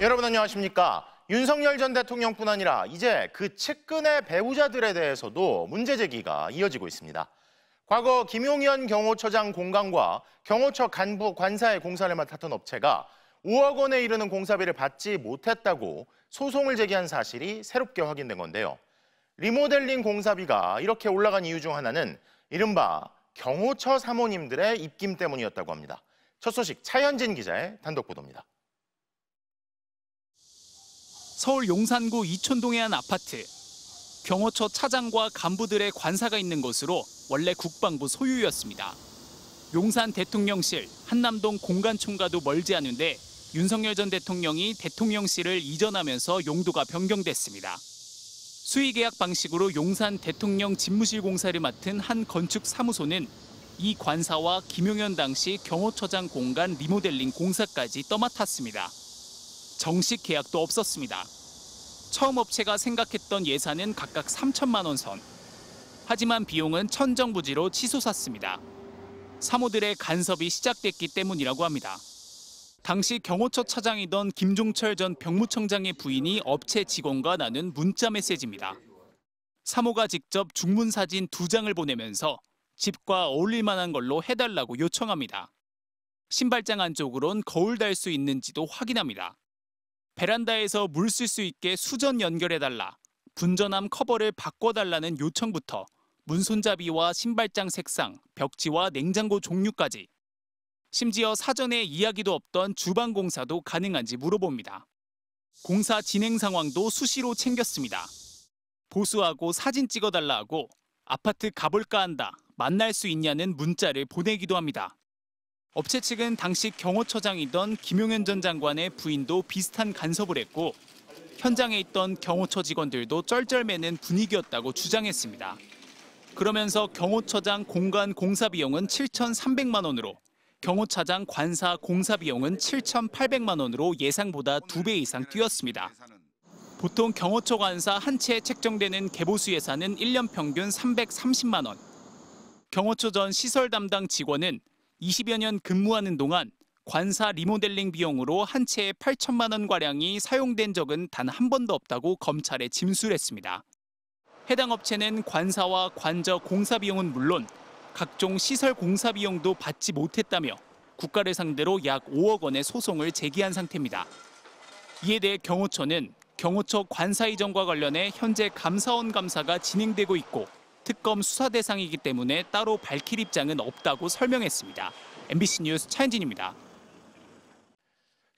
여러분 안녕하십니까? 윤석열 전 대통령뿐 아니라 이제 그 측근의 배우자들에 대해서도 문제 제기가 이어지고 있습니다. 과거 김용현 경호처장 공간과 경호처 간부 관사의 공사를 맡았던 업체가 5억 원에 이르는 공사비를 받지 못했다고 소송을 제기한 사실이 새롭게 확인된 건데요. 리모델링 공사비가 이렇게 올라간 이유 중 하나는 이른바 경호처 사모님들의 입김 때문이었다고 합니다. 첫 소식 차현진 기자의 단독 보도입니다. 서울 용산구 이촌동의 한 아파트. 경호처 차장과 간부들의 관사가 있는 곳으로 원래 국방부 소유였습니다. 용산 대통령실, 한남동 공관총과도 멀지 않은데 윤석열 전 대통령이 대통령실을 이전하면서 용도가 변경됐습니다. 수의계약 방식으로 용산 대통령 집무실 공사를 맡은 한 건축사무소는 이 관사와 김용현 당시 경호처장 공간 리모델링 공사까지 떠맡았습니다. 정식 계약도 없었습니다. 처음 업체가 생각했던 예산은 각각 3천만 원 선. 하지만 비용은 천정부지로 치솟았습니다. 사모들의 간섭이 시작됐기 때문이라고 합니다. 당시 경호처 차장이던 김종철 전 병무청장의 부인이 업체 직원과 나눈 문자 메시지입니다. 사모가 직접 중문 사진 2장을 보내면서 집과 어울릴 만한 걸로 해달라고 요청합니다. 신발장 안쪽으론 거울 달 수 있는지도 확인합니다. 베란다에서 물 쓸 수 있게 수전 연결해달라, 분전함 커버를 바꿔달라는 요청부터 문손잡이와 신발장 색상, 벽지와 냉장고 종류까지. 심지어 사전에 이야기도 없던 주방 공사도 가능한지 물어봅니다. 공사 진행 상황도 수시로 챙겼습니다. 보수하고 사진 찍어달라 하고 아파트 가볼까 한다, 만날 수 있냐는 문자를 보내기도 합니다. 업체 측은 당시 경호처장이던 김용현 전 장관의 부인도 비슷한 간섭을 했고 현장에 있던 경호처 직원들도 쩔쩔매는 분위기였다고 주장했습니다. 그러면서 경호처장 공간 공사 비용은 7,300만 원으로 경호차장 관사 공사 비용은 7,800만 원으로 예상보다 2배 이상 뛰었습니다. 보통 경호처 관사 한 채에 책정되는 개보수 예산은 1년 평균 330만 원. 경호처 전 시설 담당 직원은 20여 년 근무하는 동안 관사 리모델링 비용으로 한 채에 8천만 원가량이 사용된 적은 단 한 번도 없다고 검찰에 진술했습니다. 해당 업체는 관사와 관저 공사 비용은 물론 각종 시설 공사 비용도 받지 못했다며 국가를 상대로 약 5억 원의 소송을 제기한 상태입니다. 이에 대해 경호처는 경호처 관사 이전과 관련해 현재 감사원 감사가 진행되고 있고 특검 수사 대상이기 때문에 따로 밝힐 입장은 없다고 설명했습니다. MBC 뉴스 차현진입니다.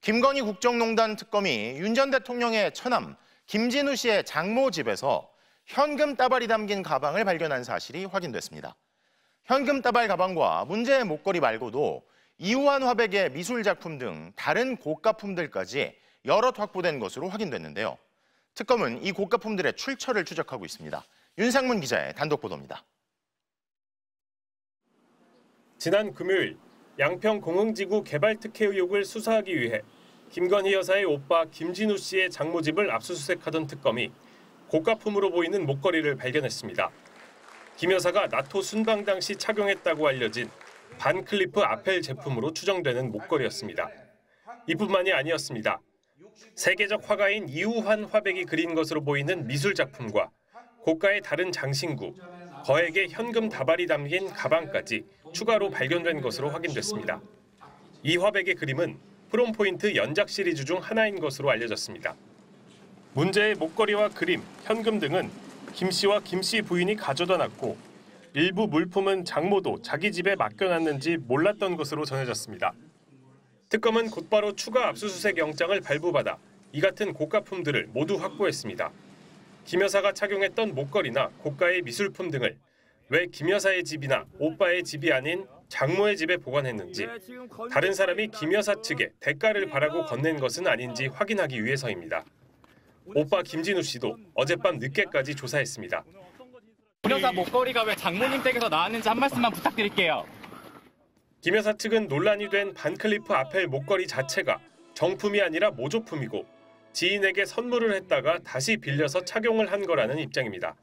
김건희 국정농단 특검이 윤 전 대통령의 처남 김진우 씨의 장모 집에서 현금 따발이 담긴 가방을 발견한 사실이 확인됐습니다. 현금 따발 가방과 문제의 목걸이 말고도 이우환 화백의 미술 작품 등 다른 고가품들까지 여럿 확보된 것으로 확인됐는데요. 특검은 이 고가품들의 출처를 추적하고 있습니다. 윤상문 기자의 단독 보도입니다. 지난 금요일 양평 공흥지구 개발특혜 의혹을 수사하기 위해 김건희 여사의 오빠 김진우 씨의 장모집을 압수수색하던 특검이 고가품으로 보이는 목걸이를 발견했습니다. 김 여사가 나토 순방 당시 착용했다고 알려진 반클리프 아펠 제품으로 추정되는 목걸이였습니다. 이뿐만이 아니었습니다. 세계적 화가인 이우환 화백이 그린 것으로 보이는 미술 작품과 고가의 다른 장신구, 거액의 현금 다발이 담긴 가방까지 추가로 발견된 것으로 확인됐습니다. 이 화백의 그림은 프롬포인트 연작 시리즈 중 하나인 것으로 알려졌습니다. 문제의 목걸이와 그림, 현금 등은 김 씨와 김 씨 부인이 가져다 놨고 일부 물품은 장모도 자기 집에 맡겨놨는지 몰랐던 것으로 전해졌습니다. 특검은 곧바로 추가 압수수색 영장을 발부받아 이 같은 고가품들을 모두 확보했습니다. 김 여사가 착용했던 목걸이나 고가의 미술품 등을 왜 김 여사의 집이나 오빠의 집이 아닌 장모의 집에 보관했는지, 다른 사람이 김 여사 측에 대가를 바라고 건넨 것은 아닌지 확인하기 위해서입니다. 오빠 김진우 씨도 어젯밤 늦게까지 조사했습니다. 김 여사 목걸이가 왜 장모님 댁에서 나왔는지 한 말씀만 부탁드릴게요. 김 여사 측은 논란이 된 반클리프 아펠 목걸이 자체가 정품이 아니라 모조품이고 지인에게 선물을 했다가 다시 빌려서 착용을 한 거라는 입장입니다.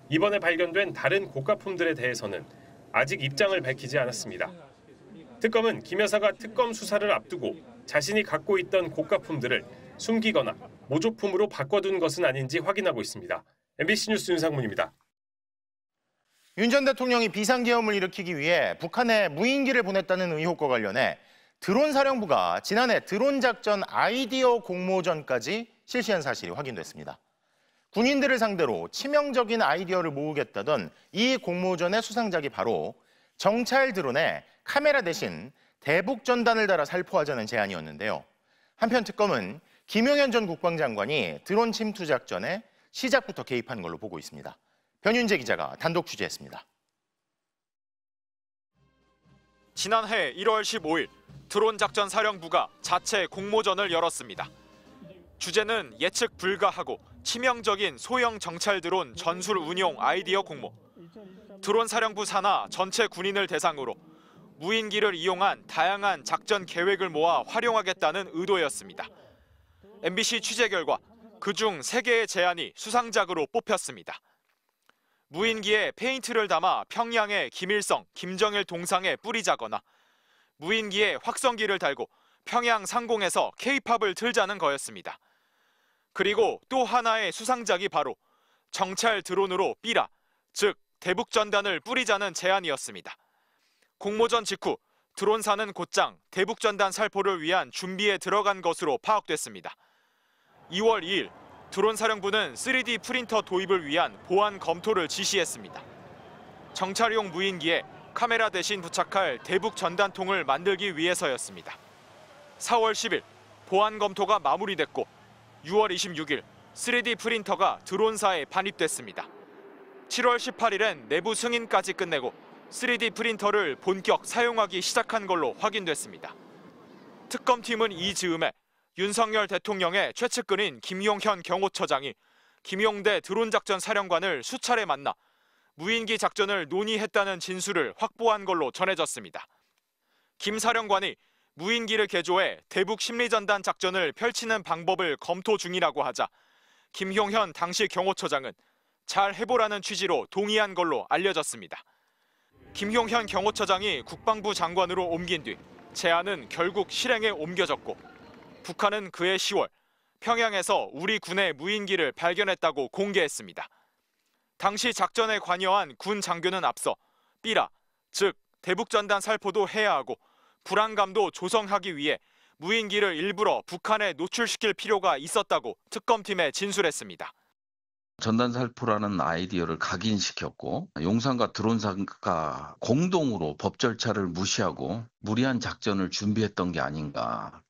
이번에 발견된 다른 고가품들에 대해서는 아직 입장을 밝히지 않았습니다. 특검은 김 여사가 특검 수사를 앞두고 자신이 갖고 있던 고가품들을 숨기거나 모조품으로 바꿔둔 것은 아닌지 확인하고 있습니다. MBC 뉴스 윤상문입니다. 윤 전 대통령이 비상계엄을 일으키기 위해 북한에 무인기를 보냈다는 의혹과 관련해 드론 사령부가 지난해 드론 작전 아이디어 공모전까지 실시한 사실이 확인됐습니다. 군인들을 상대로 치명적인 아이디어를 모으겠다던 이 공모전의 수상작이 바로 정찰 드론에 카메라 대신 대북 전단을 달아 살포하자는 제안이었는데요. 한편 특검은 김용현 전 국방장관이 드론 침투 작전에 시작부터 개입한 걸로 보고 있습니다. 변윤재 기자가 단독 취재했습니다. 지난해 1월 15일 드론 작전 사령부가 자체 공모전을 열었습니다. 주제는 예측 불가하고 치명적인 소형 정찰 드론 전술 운용 아이디어 공모. 드론 사령부 산하 전체 군인을 대상으로 무인기를 이용한 다양한 작전 계획을 모아 활용하겠다는 의도였습니다. MBC 취재 결과 그중 3개의 제안이 수상작으로 뽑혔습니다. 무인기에 페인트를 담아 평양의 김일성, 김정일 동상에 뿌리자거나 무인기에 확성기를 달고 평양 상공에서 K-팝을 틀자는 거였습니다. 그리고 또 하나의 수상작이 바로 정찰 드론으로 삐라, 즉 대북 전단을 뿌리자는 제안이었습니다. 공모전 직후 드론사는 곧장 대북 전단 살포를 위한 준비에 들어간 것으로 파악됐습니다. 2월 2일 드론 사령부는 3D 프린터 도입을 위한 보안 검토를 지시했습니다. 정찰용 무인기에 카메라 대신 부착할 대북 전단통을 만들기 위해서였습니다. 4월 10일 보안 검토가 마무리됐고 6월 26일 3D 프린터가 드론사에 반입됐습니다. 7월 18일엔 내부 승인까지 끝내고 3D 프린터를 본격 사용하기 시작한 걸로 확인됐습니다. 특검팀은 이 즈음에 윤석열 대통령의 최측근인 김용현 경호처장이 김용대 드론작전 사령관을 수차례 만나 무인기 작전을 논의했다는 진술을 확보한 걸로 전해졌습니다. 김 사령관이 무인기를 개조해 대북 심리전단 작전을 펼치는 방법을 검토 중이라고 하자 김용현 당시 경호처장은 잘 해보라는 취지로 동의한 걸로 알려졌습니다. 김용현 경호처장이 국방부 장관으로 옮긴 뒤 제안은 결국 실행에 옮겨졌고 북한은 그해 10월 평양에서 우리 군의 무인기를 발견했다고 공개했습니다. 당시 작전에 관여한 군 장교는 앞서 삐라, 즉 대북 전단 살포도 해야 하고 불안감도 조성하기 위해 무인기를 일부러 북한에 노출시킬 필요가 있었다고 특검팀에 진술했습니다. 전단 살포라는 아이디어를 각인시켰고 용산과 드론사가 공동으로 법 절차를 무시하고 무리한 작전을 준비했던 게 아닌가.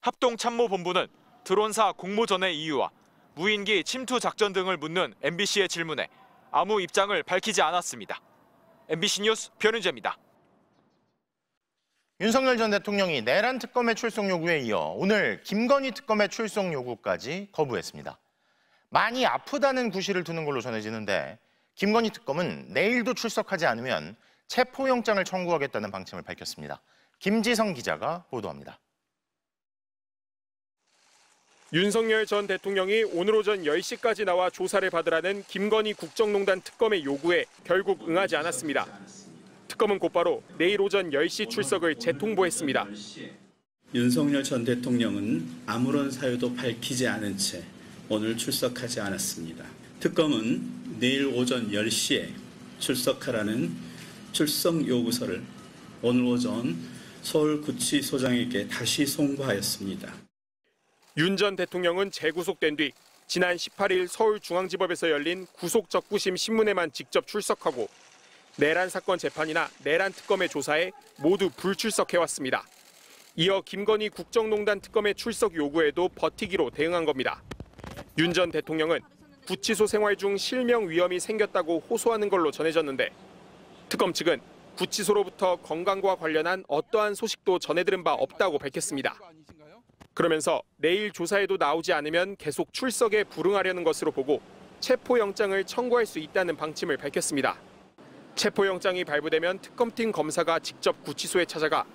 합동참모본부는 드론사 공모전의 이유와 무인기 침투 작전 등을 묻는 MBC의 질문에 아무 입장을 밝히지 않았습니다. MBC 뉴스 변윤재입니다. 윤석열 전 대통령이 내란 특검의 출석 요구에 이어 오늘 김건희 특검의 출석 요구까지 거부했습니다. 많이 아프다는 구실을 두는 걸로 전해지는데 김건희 특검은 내일도 출석하지 않으면 체포영장을 청구하겠다는 방침을 밝혔습니다. 김지성 기자가 보도합니다. 윤석열 전 대통령이 오늘 오전 10시까지 나와 조사를 받으라는 김건희 국정농단 특검의 요구에 결국 응하지 않았습니다. 특검은 곧바로 내일 오전 10시 출석을 재통보했습니다. 윤석열 전 대통령은 아무런 사유도 밝히지 않은 채 오늘 출석하지 않았습니다. 특검은 내일 오전 10시에 출석하라는 출석 요구서를 오늘 오전 서울구치소장에게 다시 송부하였습니다. 윤 전 대통령은 재구속된 뒤 지난 18일 서울중앙지법에서 열린 구속적부심 신문에만 직접 출석하고 내란 사건 재판이나 내란 특검의 조사에 모두 불출석해왔습니다. 이어 김건희 국정농단 특검의 출석 요구에도 버티기로 대응한 겁니다. 윤 전 대통령은 구치소 생활 중 실명 위험이 생겼다고 호소하는 걸로 전해졌는데 특검 측은 구치소로부터 건강과 관련한 어떠한 소식도 전해들은 바 없다고 밝혔습니다. 그러면서 내일 조사에도 나오지 않으면 계속 출석에 불응하려는 것으로 보고 체포영장을 청구할 수 있다는 방침을 밝혔습니다. 체포영장이 발부되면 특검팀 검사가 직접 구치소에 찾아가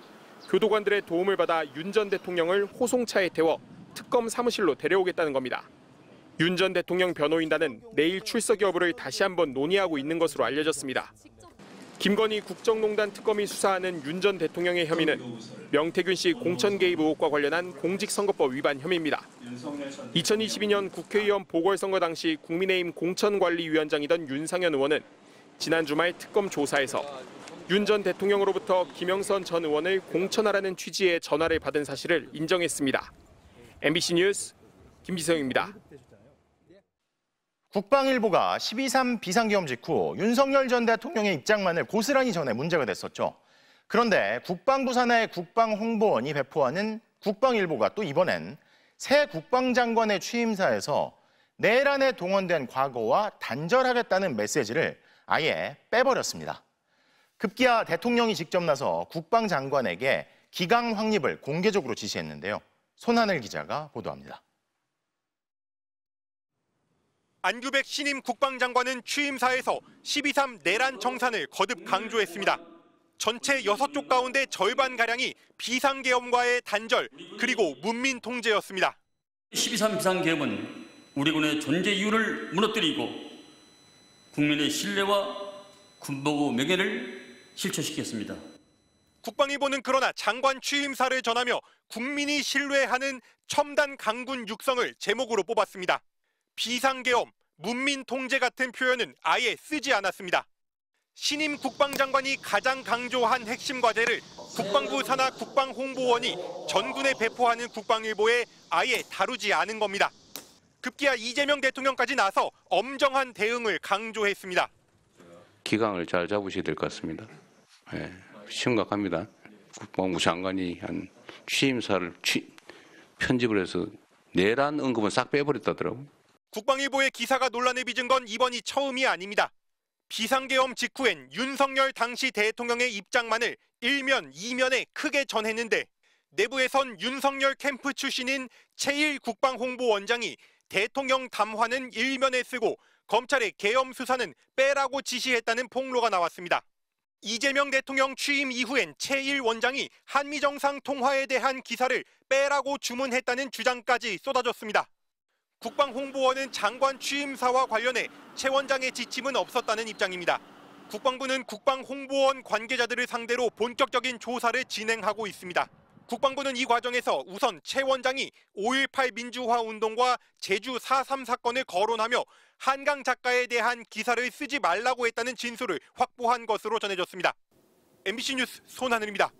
교도관들의 도움을 받아 윤 전 대통령을 호송차에 태워 특검 사무실로 데려오겠다는 겁니다. 윤 전 대통령 변호인단은 내일 출석 여부를 다시 한번 논의하고 있는 것으로 알려졌습니다. 김건희 국정농단 특검이 수사하는 윤 전 대통령의 혐의는 명태균 씨 공천 개입 의혹과 관련한 공직선거법 위반 혐의입니다. 2022년 국회의원 보궐선거 당시 국민의힘 공천관리위원장이던 윤상현 의원은 지난 주말 특검 조사에서 윤 전 대통령으로부터 김영선 전 의원을 공천하라는 취지의 전화를 받은 사실을 인정했습니다. MBC 뉴스 김지성입니다. 국방일보가 12.3 비상계엄 직후 윤석열 전 대통령의 입장만을 고스란히 전해 문제가 됐었죠. 그런데 국방부 산하의 국방홍보원이 배포하는 국방일보가 또 이번엔 새 국방장관의 취임사에서 내란에 동원된 과거와 단절하겠다는 메시지를 아예 빼버렸습니다. 급기야 대통령이 직접 나서 국방장관에게 기강 확립을 공개적으로 지시했는데요. 손하늘 기자가 보도합니다. 안규백 신임 국방장관은 취임사에서 12.3 내란 청산을 거듭 강조했습니다. 전체 6쪽 가운데 절반가량이 비상계엄과의 단절 그리고 문민 통제였습니다. 12.3 비상계엄은 우리 군의 존재 이유를 무너뜨리고 국민의 신뢰와 군복의 명예를 실추시켰습니다. 국방일보는 그러나 장관 취임사를 전하며 국민이 신뢰하는 첨단 강군 육성을 제목으로 뽑았습니다. 비상계엄, 문민 통제 같은 표현은 아예 쓰지 않았습니다. 신임 국방장관이 가장 강조한 핵심 과제를 국방부 산하 국방홍보원이 전군에 배포하는 국방일보에 아예 다루지 않은 겁니다. 급기야 이재명 대통령까지 나서 엄정한 대응을 강조했습니다. 기강을 잘 잡으셔야 될 것 같습니다. 심각합니다. 국방부 장관이 한 취임사를 편집을 해서 내란 언급은 싹 빼버렸다더라고요. 국방일보의 기사가 논란을 빚은 건 이번이 처음이 아닙니다. 비상계엄 직후엔 윤석열 당시 대통령의 입장만을 1면, 2면에 크게 전했는데 내부에선 윤석열 캠프 출신인 최일 국방홍보원장이 대통령 담화는 1면에 쓰고 검찰의 계엄 수사는 빼라고 지시했다는 폭로가 나왔습니다. 이재명 대통령 취임 이후엔 최일 원장이 한미 정상 통화에 대한 기사를 빼라고 주문했다는 주장까지 쏟아졌습니다. 국방홍보원은 장관 취임사와 관련해 최 원장의 지침은 없었다는 입장입니다. 국방부는 국방홍보원 관계자들을 상대로 본격적인 조사를 진행하고 있습니다. 국방부는 이 과정에서 우선 최 원장이 5.18 민주화 운동과 제주 4.3 사건을 거론하며 한강 작가에 대한 기사를 쓰지 말라고 했다는 진술을 확보한 것으로 전해졌습니다. MBC 뉴스 손하늘입니다.